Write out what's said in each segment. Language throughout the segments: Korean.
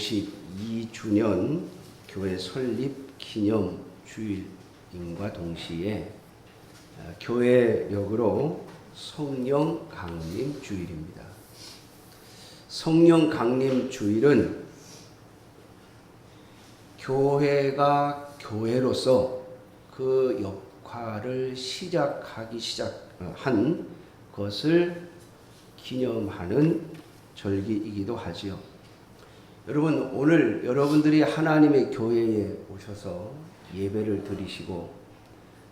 52주년 교회 설립 기념 주일임과 동시에 교회력으로 성령 강림 주일입니다. 성령 강림 주일은 교회가 교회로서 그 역할을 시작한 것을 기념하는 절기이기도 하지요. 여러분, 오늘 여러분들이 하나님의 교회에 오셔서 예배를 드리시고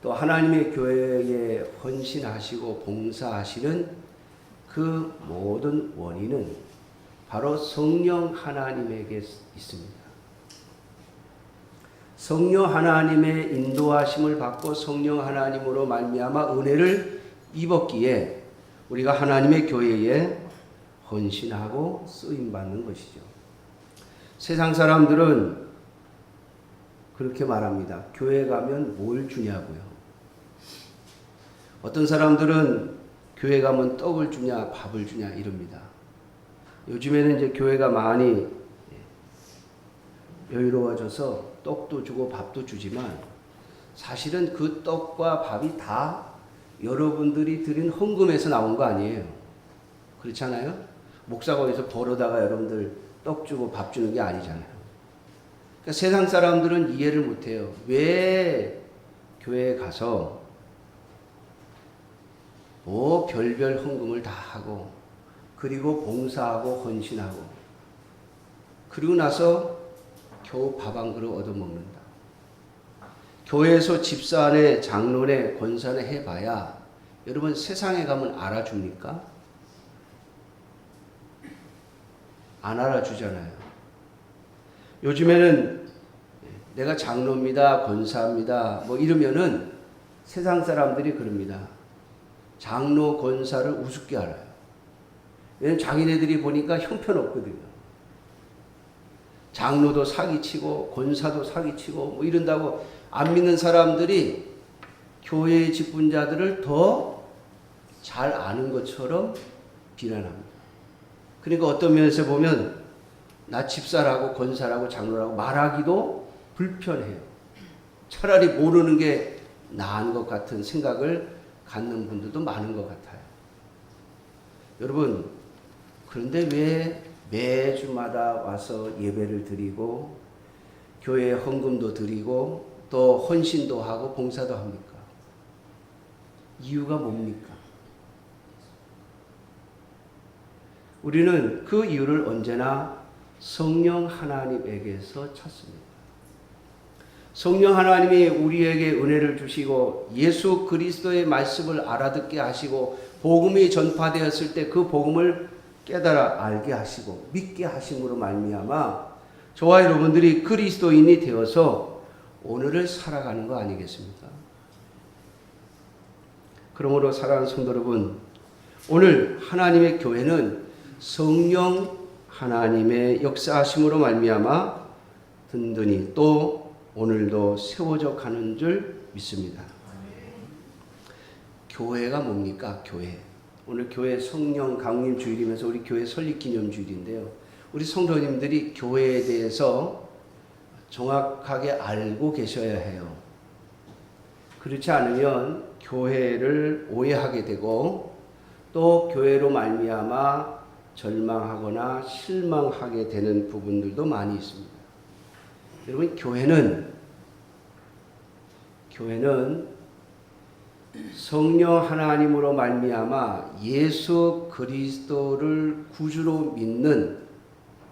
또 하나님의 교회에 헌신하시고 봉사하시는 그 모든 원인은 바로 성령 하나님에게 있습니다. 성령 하나님의 인도하심을 받고 성령 하나님으로 말미암아 은혜를 입었기에 우리가 하나님의 교회에 헌신하고 쓰임받는 것이죠. 세상 사람들은 그렇게 말합니다. 교회 가면 뭘 주냐고요. 어떤 사람들은 교회 가면 떡을 주냐 밥을 주냐 이럽니다. 요즘에는 이제 교회가 많이 여유로워져서 떡도 주고 밥도 주지만 사실은 그 떡과 밥이 다 여러분들이 드린 헌금에서 나온 거 아니에요. 그렇잖아요? 목사가 어디서 벌어다가 여러분들 떡 주고 밥 주는 게 아니잖아요. 그러니까 세상 사람들은 이해를 못해요. 왜 교회에 가서 뭐 별별 헌금을 다 하고 그리고 봉사하고 헌신하고 그리고 나서 겨우 밥 한 그릇 얻어먹는다. 교회에서 집사네 장로네 권사네 해봐야 여러분 세상에 가면 알아줍니까? 안 알아주잖아요. 요즘에는 내가 장로입니다, 권사입니다 뭐 이러면은 세상 사람들이 그럽니다. 장로, 권사를 우습게 알아요. 왜냐면 자기네들이 보니까 형편없거든요. 장로도 사기치고 권사도 사기치고 뭐 이런다고 안 믿는 사람들이 교회의 직분자들을 더 잘 아는 것처럼 비난합니다. 그러니까 어떤 면에서 보면 나 집사라고 권사라고 장로라고 말하기도 불편해요. 차라리 모르는 게 나은 것 같은 생각을 갖는 분들도 많은 것 같아요. 여러분, 그런데 왜 매주마다 와서 예배를 드리고 교회에 헌금도 드리고 또 헌신도 하고 봉사도 합니까? 이유가 뭡니까? 우리는 그 이유를 언제나 성령 하나님에게서 찾습니다. 성령 하나님이 우리에게 은혜를 주시고 예수 그리스도의 말씀을 알아듣게 하시고 복음이 전파되었을 때 그 복음을 깨달아 알게 하시고 믿게 하심으로 말미암아 저와 여러분들이 그리스도인이 되어서 오늘을 살아가는 거 아니겠습니까? 그러므로 사랑하는 성도 여러분, 오늘 하나님의 교회는 성령 하나님의 역사하심으로 말미암아 든든히 또 오늘도 세워져 가는 줄 믿습니다. 교회가 뭡니까? 교회. 오늘 교회 성령 강림 주일이면서 우리 교회 설립 기념 주일인데요. 우리 성도님들이 교회에 대해서 정확하게 알고 계셔야 해요. 그렇지 않으면 교회를 오해하게 되고 또 교회로 말미암아 절망하거나 실망하게 되는 부분들도 많이 있습니다. 여러분, 교회는 성령 하나님으로 말미암아 예수 그리스도를 구주로 믿는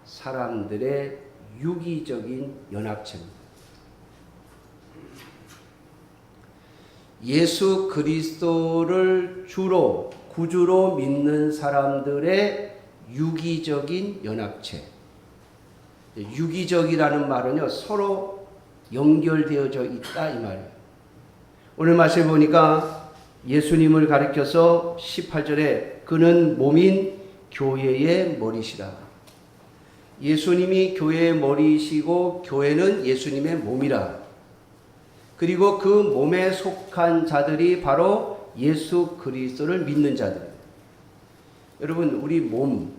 사람들의 유기적인 연합체입니다. 예수 그리스도를 주로 구주로 믿는 사람들의 유기적인 연합체. 유기적이라는 말은요, 서로 연결되어져 있다 이 말이에요. 오늘 말씀에 보니까 예수님을 가리켜서 18절에 그는 몸인 교회의 머리시라. 예수님이 교회의 머리이시고 교회는 예수님의 몸이라. 그리고 그 몸에 속한 자들이 바로 예수 그리스도를 믿는 자들이에요. 여러분, 우리 몸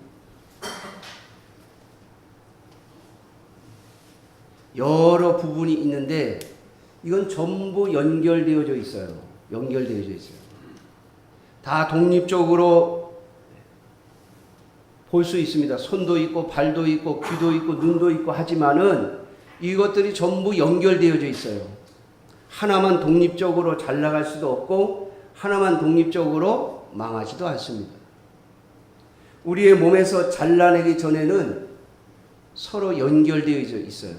여러 부분이 있는데 이건 전부 연결되어져 있어요. 연결되어져 있어요. 다 독립적으로 볼 수 있습니다. 손도 있고 발도 있고 귀도 있고 눈도 있고 하지만은 이것들이 전부 연결되어져 있어요. 하나만 독립적으로 잘 나갈 수도 없고 하나만 독립적으로 망하지도 않습니다. 우리의 몸에서 잘라내기 전에는 서로 연결되어져 있어요.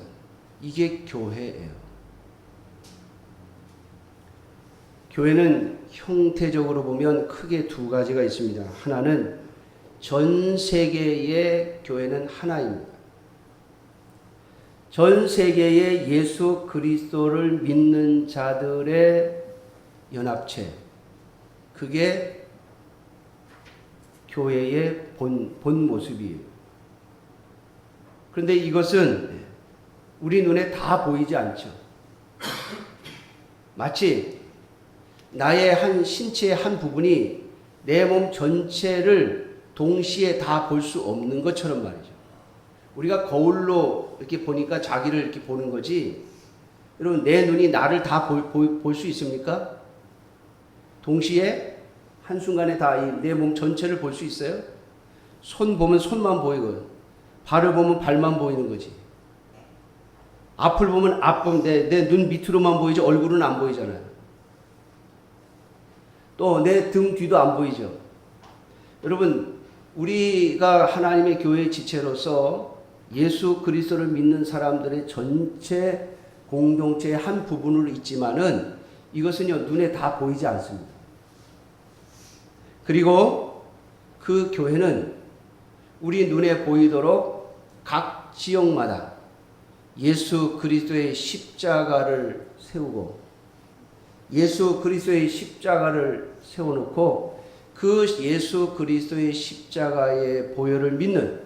이게 교회예요. 교회는 형태적으로 보면 크게 두 가지가 있습니다. 하나는 전 세계의 교회는 하나입니다. 전 세계의 예수 그리스도를 믿는 자들의 연합체, 그게 교회의 본 모습이에요. 그런데 이것은 우리 눈에 다 보이지 않죠. 마치 나의 한 신체의 한 부분이 내 몸 전체를 동시에 다 볼 수 없는 것처럼 말이죠. 우리가 거울로 이렇게 보니까 자기를 이렇게 보는 거지. 여러분, 내 눈이 나를 다 볼 수 있습니까? 동시에 한순간에 다 내 몸 전체를 볼 수 있어요? 손 보면 손만 보이고, 발을 보면 발만 보이는 거지. 앞을 보면 내 눈 밑으로만 보이지 얼굴은 안 보이잖아요. 또 내 등 뒤도 안 보이죠. 여러분, 우리가 하나님의 교회의 지체로서 예수 그리스도를 믿는 사람들의 전체 공동체의 한 부분으로 있지만은 이것은요, 눈에 다 보이지 않습니다. 그리고 그 교회는 우리 눈에 보이도록 각 지역마다 예수 그리스도의 십자가를 세우고 예수 그리스도의 십자가를 세워놓고 그 예수 그리스도의 십자가의 보혈을 믿는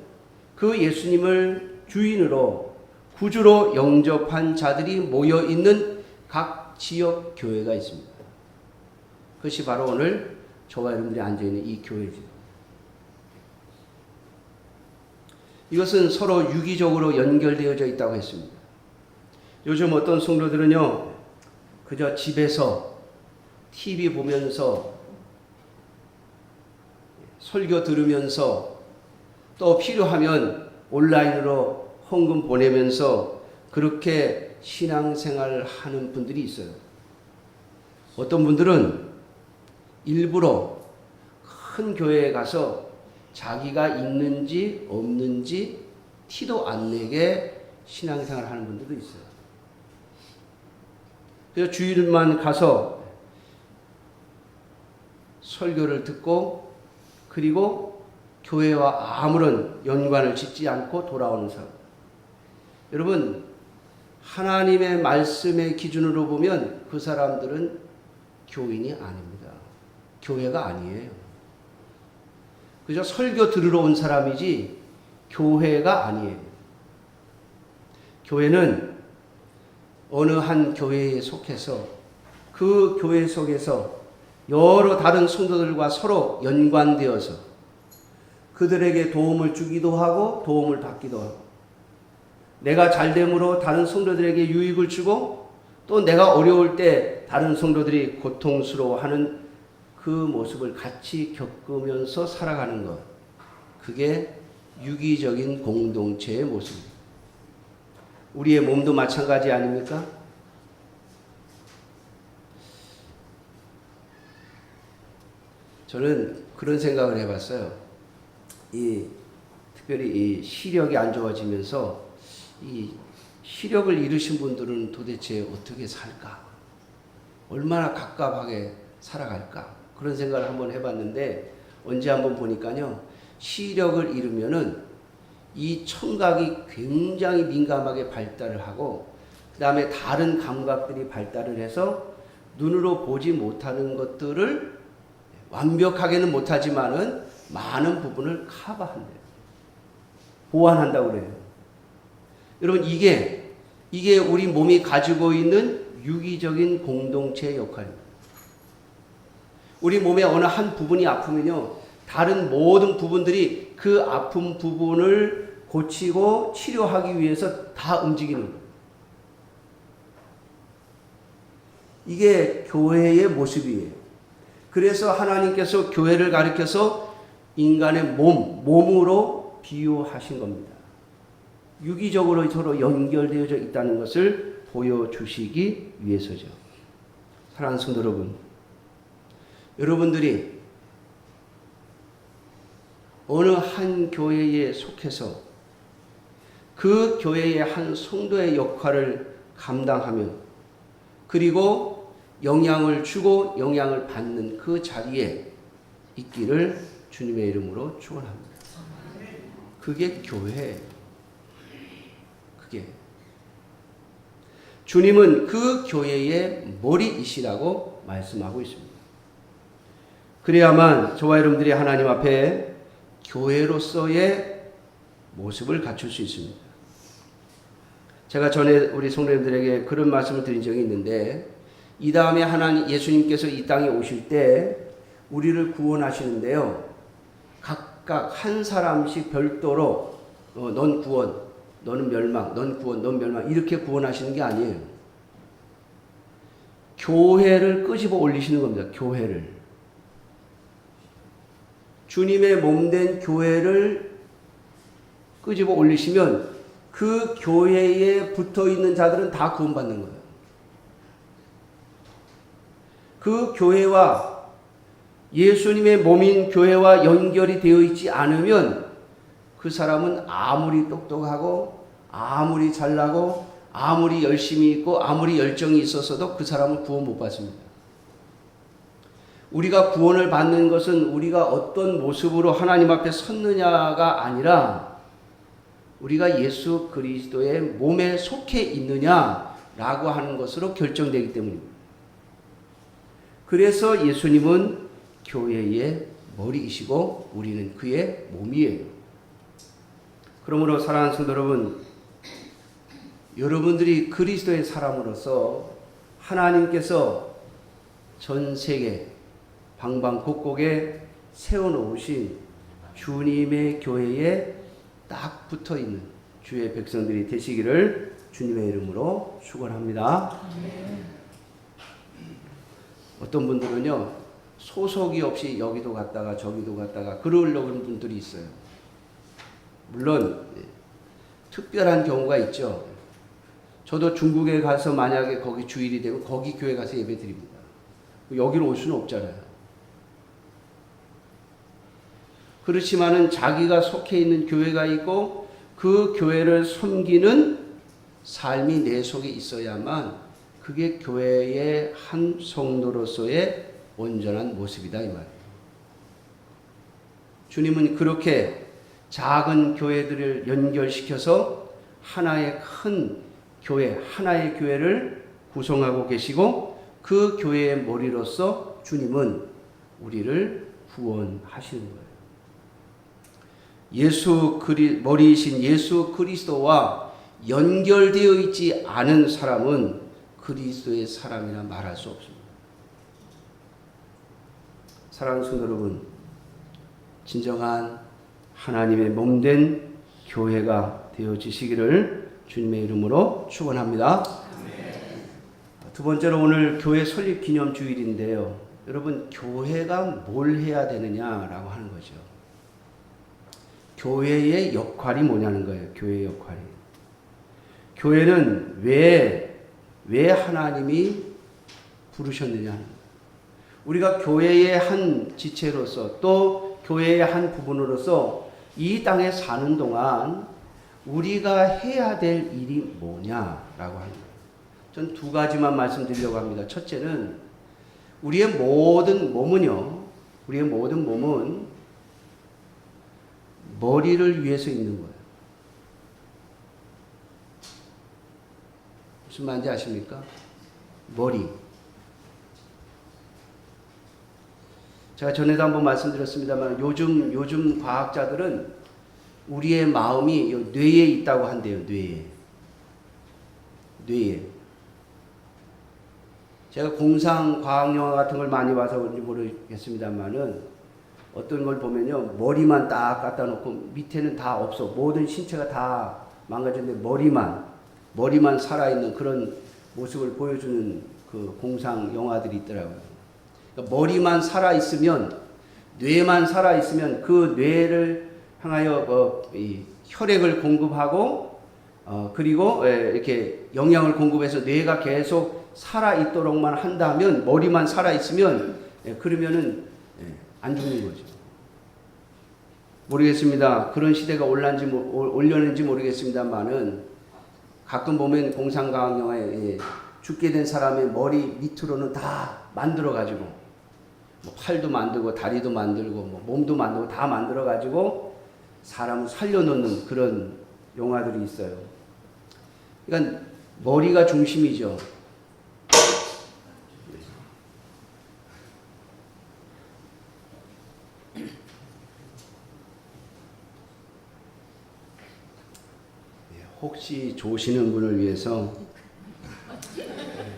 그 예수님을 주인으로 구주로 영접한 자들이 모여있는 각 지역 교회가 있습니다. 그것이 바로 오늘 저와 여러분들이 앉아있는 이 교회죠. 이것은 서로 유기적으로 연결되어져 있다고 했습니다. 요즘 어떤 성도들은요, 그저 집에서 TV 보면서 설교 들으면서 또 필요하면 온라인으로 헌금 보내면서 그렇게 신앙생활을 하는 분들이 있어요. 어떤 분들은 일부러 큰 교회에 가서 자기가 있는지 없는지 티도 안 내게 신앙생활을 하는 분들도 있어요. 그래서 주일만 가서 설교를 듣고 그리고 교회와 아무런 연관을 짓지 않고 돌아오는 사람. 여러분, 하나님의 말씀의 기준으로 보면 그 사람들은 교인이 아닙니다. 교회가 아니에요. 그저 설교 들으러 온 사람이지 교회가 아니에요. 교회는 어느 한 교회에 속해서 그 교회 속에서 여러 다른 성도들과 서로 연관되어서 그들에게 도움을 주기도 하고 도움을 받기도 하고 내가 잘됨으로 다른 성도들에게 유익을 주고 또 내가 어려울 때 다른 성도들이 고통스러워하는 그 모습을 같이 겪으면서 살아가는 것, 그게 유기적인 공동체의 모습입니다. 우리의 몸도 마찬가지 아닙니까? 저는 그런 생각을 해봤어요. 특별히 이 시력이 안 좋아지면서 이 시력을 잃으신 분들은 도대체 어떻게 살까? 얼마나 갑갑하게 살아갈까? 그런 생각을 한번 해봤는데 언제 한번 보니까요, 시력을 잃으면은 이 청각이 굉장히 민감하게 발달을 하고 그 다음에 다른 감각들이 발달을 해서 눈으로 보지 못하는 것들을 완벽하게는 못하지만은 많은 부분을 커버한대요. 보완한다고 그래요. 여러분, 이게 우리 몸이 가지고 있는 유기적인 공동체의 역할입니다. 우리 몸의 어느 한 부분이 아프면요, 다른 모든 부분들이 그 아픈 부분을 고치고 치료하기 위해서 다 움직이는 거예요. 이게 교회의 모습이에요. 그래서 하나님께서 교회를 가리켜서 인간의 몸으로 비유하신 겁니다. 유기적으로 서로 연결되어져 있다는 것을 보여주시기 위해서죠. 사랑하는 성도 여러분, 여러분들이 어느 한 교회에 속해서 그 교회의 한 성도의 역할을 감당하며 그리고 영향을 주고 영향을 받는 그 자리에 있기를 주님의 이름으로 축원합니다. 그게 교회예요. 그게 주님은 그 교회의 머리이시라고 말씀하고 있습니다. 그래야만 저와 여러분들이 하나님 앞에 교회로서의 모습을 갖출 수 있습니다. 제가 전에 우리 성도님들에게 그런 말씀을 드린 적이 있는데, 이 다음에 하나님 예수님께서 이 땅에 오실 때 우리를 구원하시는데요, 각각 한 사람씩 별도로 넌 구원, 너는 멸망, 넌 구원, 넌 멸망 이렇게 구원하시는 게 아니에요. 교회를 끄집어 올리시는 겁니다. 교회를. 주님의 몸된 교회를 끄집어 올리시면 그 교회에 붙어있는 자들은 다 구원받는 거예요. 그 교회와 예수님의 몸인 교회와 연결이 되어 있지 않으면 그 사람은 아무리 똑똑하고 아무리 잘나고 아무리 열심히 있고 아무리 열정이 있었어도 그 사람은 구원 못 받습니다. 우리가 구원을 받는 것은 우리가 어떤 모습으로 하나님 앞에 섰느냐가 아니라 우리가 예수 그리스도의 몸에 속해 있느냐라고 하는 것으로 결정되기 때문입니다. 그래서 예수님은 교회의 머리이시고 우리는 그의 몸이에요. 그러므로 사랑하는 성도 여러분, 여러분들이 그리스도의 사람으로서 하나님께서 전 세계 방방곡곡에 세워놓으신 주님의 교회에 딱 붙어있는 주의 백성들이 되시기를 주님의 이름으로 축원합니다. 어떤 분들은요, 소속이 없이 여기도 갔다가 저기도 갔다가 그러려는 분들이 있어요. 물론 특별한 경우가 있죠. 저도 중국에 가서 만약에 거기 주일이 되고 거기 교회 가서 예배 드립니다. 여기로 올 수는 없잖아요. 그렇지만은 자기가 속해 있는 교회가 있고 그 교회를 섬기는 삶이 내 속에 있어야만 그게 교회의 한 성도로서의 온전한 모습이다 이 말이에요. 주님은 그렇게 작은 교회들을 연결시켜서 하나의 큰 교회, 하나의 교회를 구성하고 계시고 그 교회의 머리로서 주님은 우리를 구원하시는 거예요. 머리이신 예수 그리스도와 연결되어 있지 않은 사람은 그리스도의 사람이라 말할 수 없습니다. 사랑하는 성도 여러분, 진정한 하나님의 몸된 교회가 되어지시기를 주님의 이름으로 축원합니다. 두 번째로 오늘 교회 설립 기념 주일인데요. 여러분, 교회가 뭘 해야 되느냐라고 하는 거죠. 교회의 역할이 뭐냐는 거예요. 교회의 역할이. 교회는 왜 하나님이 부르셨느냐 하는 거예요. 우리가 교회의 한 지체로서 또 교회의 한 부분으로서 이 땅에 사는 동안 우리가 해야 될 일이 뭐냐라고 하는 거예요. 전 두 가지만 말씀드리려고 합니다. 첫째는 우리의 모든 몸은 머리를 위해서 있는 거예요. 무슨 말인지 아십니까? 머리. 제가 전에도 한번 말씀드렸습니다만 요즘 과학자들은 우리의 마음이 뇌에 있다고 한대요. 뇌에. 제가 공상 과학 영화 같은 걸 많이 봐서 그런지 모르겠습니다만은 어떤 걸 보면요, 머리만 딱 갖다 놓고 밑에는 다 없어. 모든 신체가 다 망가졌는데 머리만 살아있는 그런 모습을 보여주는 그 공상 영화들이 있더라고요. 그러니까 머리만 살아있으면, 뇌만 살아있으면 그 뇌를 향하여 이 혈액을 공급하고 그리고 이렇게 영양을 공급해서 뇌가 계속 살아있도록만 한다면, 머리만 살아있으면 그러면은 안 죽는 거죠. 모르겠습니다. 그런 시대가 올려는지 모르겠습니다만은 가끔 보면 공상과학 영화에 죽게 된 사람의 머리 밑으로는 다 만들어 가지고 뭐 팔도 만들고 다리도 만들고 뭐 몸도 만들고 다 만들어 가지고 사람을 살려놓는 그런 영화들이 있어요. 그러니까 머리가 중심이죠. 혹시 조시는 분을 위해서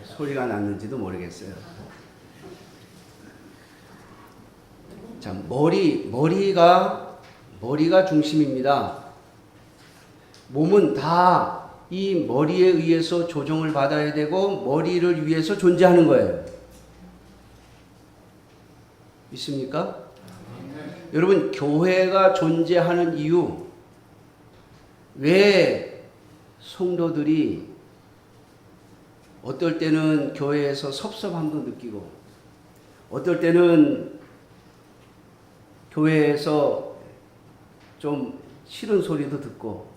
소리가 났는지도 모르겠어요. 자, 머리가 중심입니다. 몸은 다 이 머리에 의해서 조정을 받아야 되고 머리를 위해서 존재하는 거예요. 있습니까? 여러분, 교회가 존재하는 이유, 왜 성도들이 어떨 때는 교회에서 섭섭함도 느끼고 어떨 때는 교회에서 좀 싫은 소리도 듣고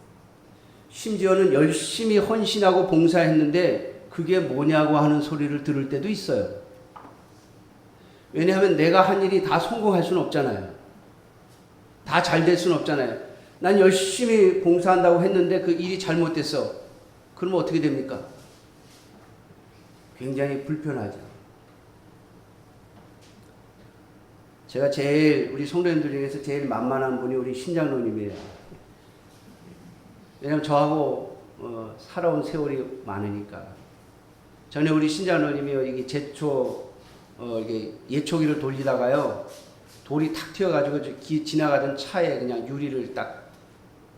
심지어는 열심히 헌신하고 봉사했는데 그게 뭐냐고 하는 소리를 들을 때도 있어요. 왜냐하면 내가 한 일이 다 성공할 수는 없잖아요. 다 잘 될 수는 없잖아요. 난 열심히 봉사한다고 했는데 그 일이 잘못됐어. 그러면 어떻게 됩니까? 굉장히 불편하죠. 제가 우리 성도님들 중에서 제일 만만한 분이 우리 신장로님이에요. 왜냐면 저하고 살아온 세월이 많으니까. 전에 우리 신장로님이 이게 이게 예초기를 돌리다가요, 돌이 탁 튀어가지고 지나가던 차에 그냥 유리를 딱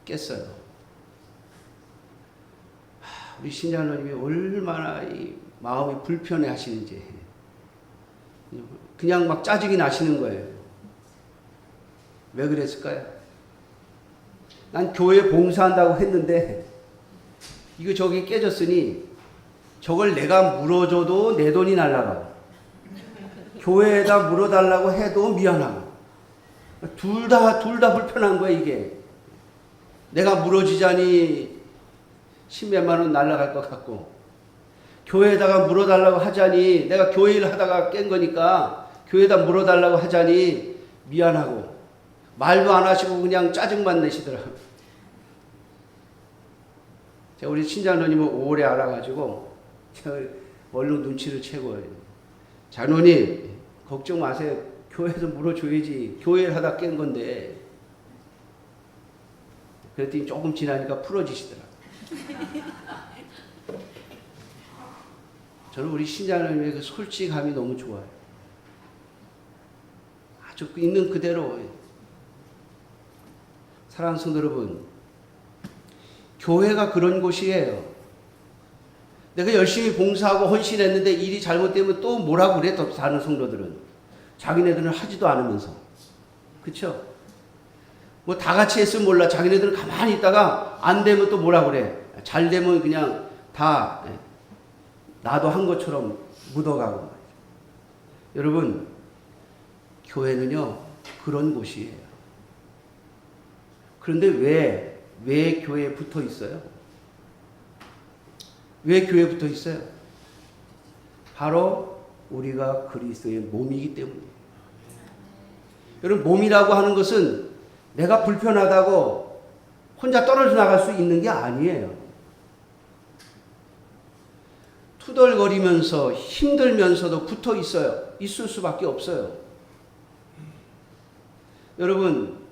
깼어요. 우리 신장로님이 얼마나 이 마음이 불편해 하시는지 그냥 막 짜증이 나시는 거예요. 왜 그랬을까요? 난 교회 봉사한다고 했는데 이거 저기 깨졌으니 저걸 내가 물어줘도 내 돈이 날라가고 교회에다 물어달라고 해도 미안하고 둘 다 불편한 거야. 이게 내가 물어주자니 10몇만 원 날라갈 것 같고 교회에다가 물어달라고 하자니 내가 교회 일 하다가 깬 거니까 교회에다 물어달라고 하자니 미안하고 말도 안 하시고 그냥 짜증만 내시더라고요. 제가 우리 신장로님을 오래 알아가지고 제가 얼른 눈치를 채고 장로님 걱정 마세요. 교회에서 물어줘야지. 교회를 하다 깬 건데. 그랬더니 조금 지나니까 풀어지시더라고요. 저는 우리 신장로님의 그 솔직함이 너무 좋아요. 아주 있는 그대로. 사랑하는 성도 여러분, 교회가 그런 곳이에요. 내가 열심히 봉사하고 헌신했는데 일이 잘못되면 또 뭐라고 그래? 또 다른 성도들은 자기네들은 하지도 않으면서, 그렇죠? 뭐 다 같이 했으면 몰라. 자기네들은 가만히 있다가 안 되면 또 뭐라 그래? 잘 되면 그냥 다 나도 한 것처럼 묻어가고 말이죠. 여러분, 교회는요 그런 곳이에요. 그런데 왜 교회에 붙어 있어요? 왜 교회에 붙어 있어요? 바로 우리가 그리스도의 몸이기 때문이에요. 여러분, 몸이라고 하는 것은 내가 불편하다고 혼자 떨어져 나갈 수 있는 게 아니에요. 투덜거리면서 힘들면서도 붙어 있어요. 있을 수밖에 없어요. 여러분,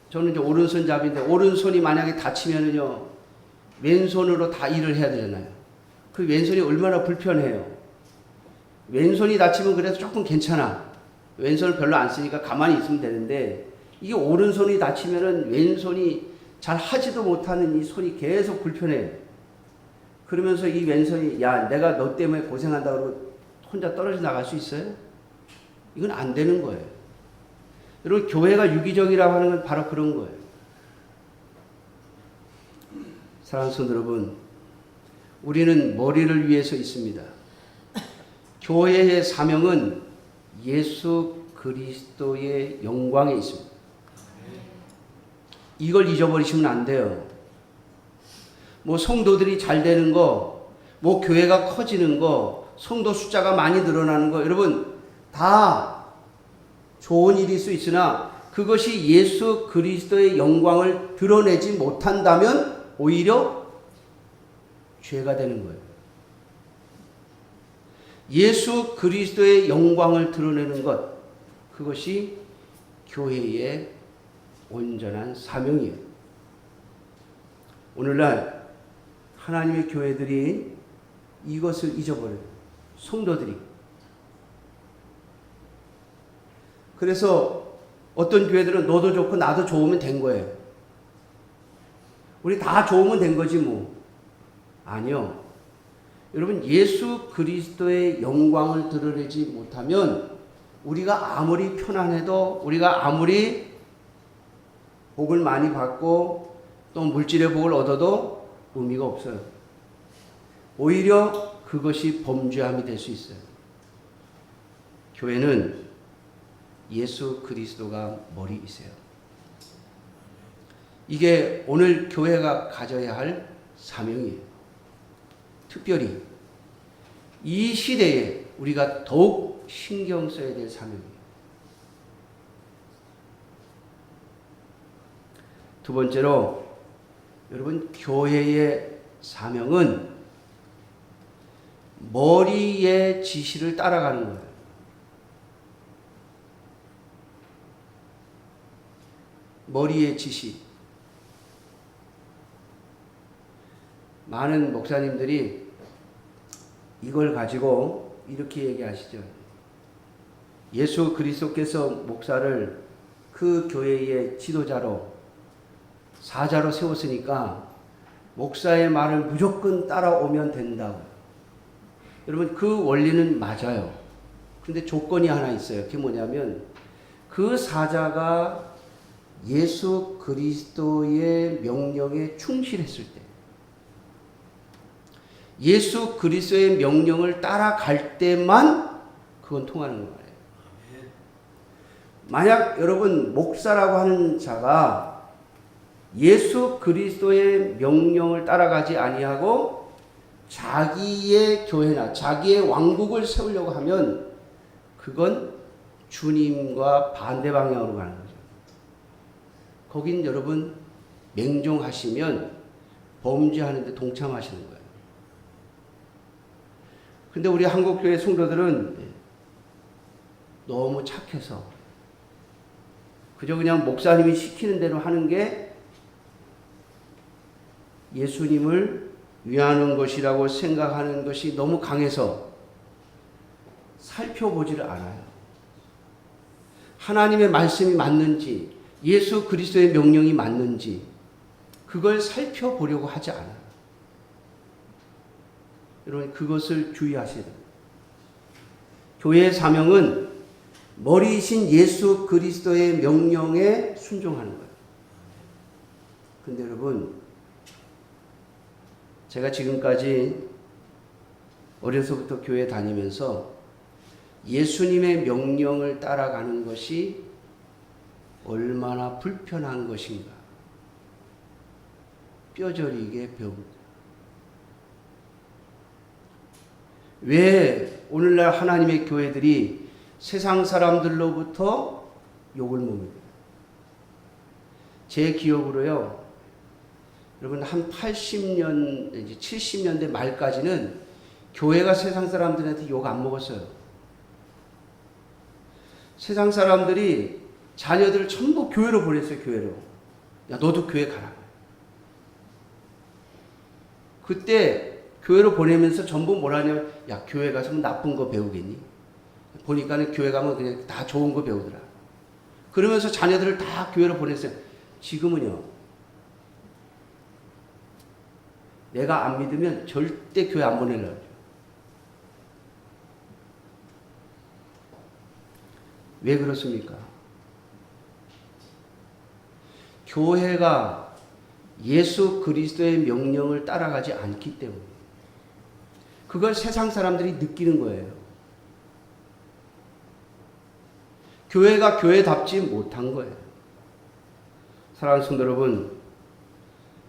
저는 이제 오른손잡이인데 오른손이 만약에 다치면은요 왼손으로 다 일을 해야 되잖아요. 그 왼손이 얼마나 불편해요. 왼손이 다치면 그래도 조금 괜찮아. 왼손을 별로 안 쓰니까 가만히 있으면 되는데 이게 오른손이 다치면은 왼손이 잘 하지도 못하는 이 손이 계속 불편해요. 그러면서 이 왼손이 야 내가 너 때문에 고생한다고 혼자 떨어져 나갈 수 있어요? 이건 안 되는 거예요. 여러분 교회가 유기적이라고 하는 건 바로 그런 거예요. 사랑하는 성도 여러분, 우리는 머리를 위해서 있습니다. 교회의 사명은 예수 그리스도의 영광에 있습니다. 이걸 잊어버리시면 안 돼요. 뭐 성도들이 잘 되는 거, 뭐 교회가 커지는 거, 성도 숫자가 많이 늘어나는 거, 여러분 다 좋은 일일 수 있으나 그것이 예수 그리스도의 영광을 드러내지 못한다면 오히려 죄가 되는 거예요. 예수 그리스도의 영광을 드러내는 것, 그것이 교회의 온전한 사명이에요. 오늘날 하나님의 교회들이 이것을 잊어버려요. 성도들이. 그래서 어떤 교회들은 너도 좋고 나도 좋으면 된 거예요. 우리 다 좋으면 된 거지 뭐. 아니요. 여러분 예수 그리스도의 영광을 드러내지 못하면 우리가 아무리 편안해도 우리가 아무리 복을 많이 받고 또 물질의 복을 얻어도 의미가 없어요. 오히려 그것이 범죄함이 될 수 있어요. 교회는 예수 그리스도가 머리이세요. 이게 오늘 교회가 가져야 할 사명이에요. 특별히 이 시대에 우리가 더욱 신경 써야 될 사명이에요. 두 번째로 여러분 교회의 사명은 머리의 지시를 따라가는 거예요. 머리의 지시. 많은 목사님들이 이걸 가지고 이렇게 얘기하시죠. 예수 그리스도께서 목사를 그 교회의 지도자로 사자로 세웠으니까 목사의 말을 무조건 따라오면 된다고. 여러분 그 원리는 맞아요. 근데 조건이 하나 있어요. 그게 뭐냐면 그 사자가 예수 그리스도의 명령에 충실했을 때, 예수 그리스도의 명령을 따라갈 때만 그건 통하는 거예요. 만약 여러분 목사라고 하는 자가 예수 그리스도의 명령을 따라가지 아니하고 자기의 교회나 자기의 왕국을 세우려고 하면 그건 주님과 반대 방향으로 가는 거죠. 거긴 여러분 맹종하시면 범죄하는 데 동참하시는 거예요. 근데 우리 한국교회 성도들은 너무 착해서 그저 그냥 목사님이 시키는 대로 하는 게 예수님을 위하는 것이라고 생각하는 것이 너무 강해서 살펴보지를 않아요. 하나님의 말씀이 맞는지 예수 그리스도의 명령이 맞는지 그걸 살펴보려고 하지 않아요. 여러분 그것을 주의하셔야 됩니다. 교회의 사명은 머리이신 예수 그리스도의 명령에 순종하는 거예요. 근데 여러분 제가 지금까지 어려서부터 교회 다니면서 예수님의 명령을 따라가는 것이 얼마나 불편한 것인가 뼈저리게 배웁니다. 왜 오늘날 하나님의 교회들이 세상 사람들로부터 욕을 먹습니까? 제 기억으로요. 여러분 한 80년, 이제 70년대 말까지는 교회가 세상 사람들한테 욕 안 먹었어요. 세상 사람들이 자녀들을 전부 교회로 보냈어요. 교회로. 야 너도 교회 가라. 그때 교회로 보내면서 전부 뭐라냐면 야 교회 가서 나쁜 거 배우겠니? 보니까는 교회 가면 그냥 다 좋은 거 배우더라. 그러면서 자녀들을 다 교회로 보냈어요. 지금은요. 내가 안 믿으면 절대 교회 안 보내려고 하죠. 왜 그렇습니까? 교회가 예수 그리스도의 명령을 따라가지 않기 때문에 그걸 세상 사람들이 느끼는 거예요. 교회가 교회답지 못한 거예요. 사랑하는 성도 여러분,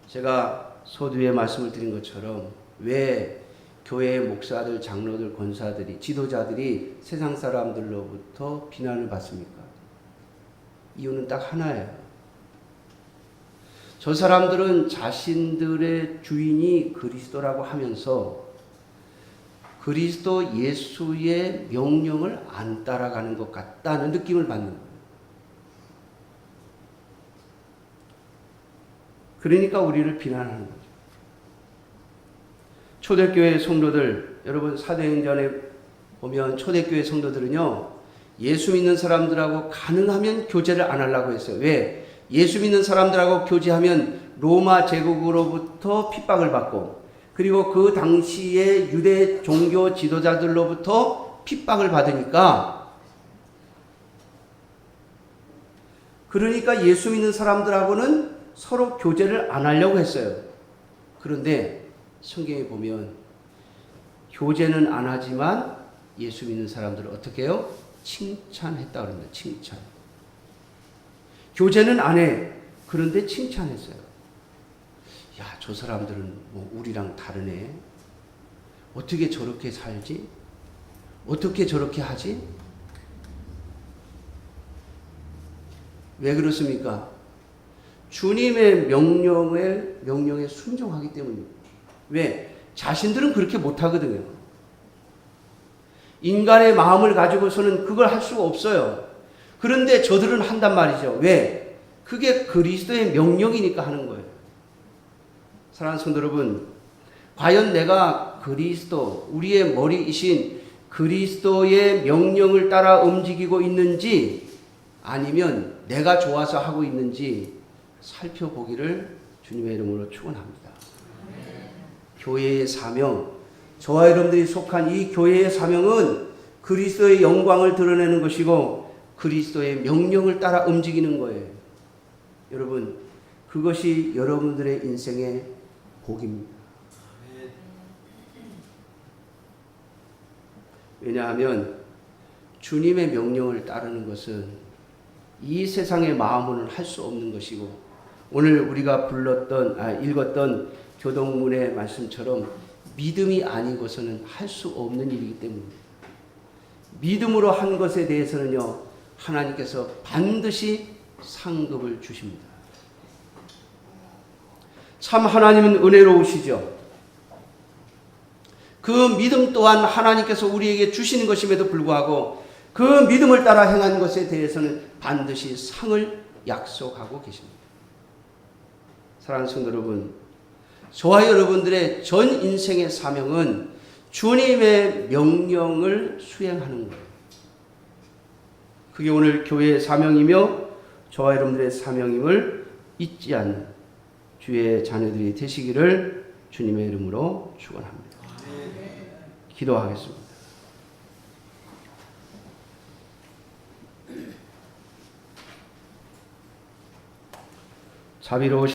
제가 서두에 말씀을 드린 것처럼 왜 교회의 목사들, 장로들, 권사들이, 지도자들이 세상 사람들로부터 비난을 받습니까? 이유는 딱 하나예요. 저 사람들은 자신들의 주인이 그리스도라고 하면서 그리스도 예수의 명령을 안 따라가는 것 같다는 느낌을 받는 거예요. 그러니까 우리를 비난하는 거죠. 초대교회 성도들, 여러분 사도행전에 보면 초대교회 성도들은요, 예수 믿는 사람들하고 가능하면 교제를 안 하려고 했어요. 왜? 예수 믿는 사람들하고 교제하면 로마 제국으로부터 핍박을 받고, 그리고 그 당시에 유대 종교 지도자들로부터 핍박을 받으니까, 그러니까 예수 믿는 사람들하고는 서로 교제를 안 하려고 했어요. 그런데 성경에 보면 교제는 안 하지만 예수 믿는 사람들을 어떻게 해요? 칭찬했다 그럽니다. 칭찬. 교제는 안 해. 그런데 칭찬했어요. 야, 저 사람들은 뭐 우리랑 다르네. 어떻게 저렇게 살지? 어떻게 저렇게 하지? 왜 그렇습니까? 주님의 명령에 순종하기 때문입니다. 왜? 자신들은 그렇게 못하거든요. 인간의 마음을 가지고서는 그걸 할 수가 없어요. 그런데 저들은 한단 말이죠. 왜? 그게 그리스도의 명령이니까 하는 거예요. 사랑하는 성도 여러분, 과연 내가 그리스도, 우리의 머리이신 그리스도의 명령을 따라 움직이고 있는지, 아니면 내가 좋아서 하고 있는지 살펴보기를 주님의 이름으로 축원합니다. 교회의 사명, 저와 여러분들이 속한 이 교회의 사명은 그리스도의 영광을 드러내는 것이고 그리스도의 명령을 따라 움직이는 거예요. 여러분, 그것이 여러분들의 인생의 복입니다. 왜냐하면 주님의 명령을 따르는 것은 이 세상의 마음으로는 할 수 없는 것이고, 오늘 우리가 읽었던 교동문의 말씀처럼 믿음이 아니고서는 할 수 없는 일이기 때문입니다. 믿음으로 한 것에 대해서는요, 하나님께서 반드시 상급을 주십니다. 참 하나님은 은혜로우시죠. 그 믿음 또한 하나님께서 우리에게 주시는 것임에도 불구하고 그 믿음을 따라 행한 것에 대해서는 반드시 상을 약속하고 계십니다. 사랑하는 성도 여러분, 저와 여러분들의 전 인생의 사명은 주님의 명령을 수행하는 거예요. 그게 오늘 교회의 사명이며 저와 여러분들의 사명임을 잊지 않는 주의 자녀들이 되시기를 주님의 이름으로 축원합니다. 기도하겠습니다. 자비로우신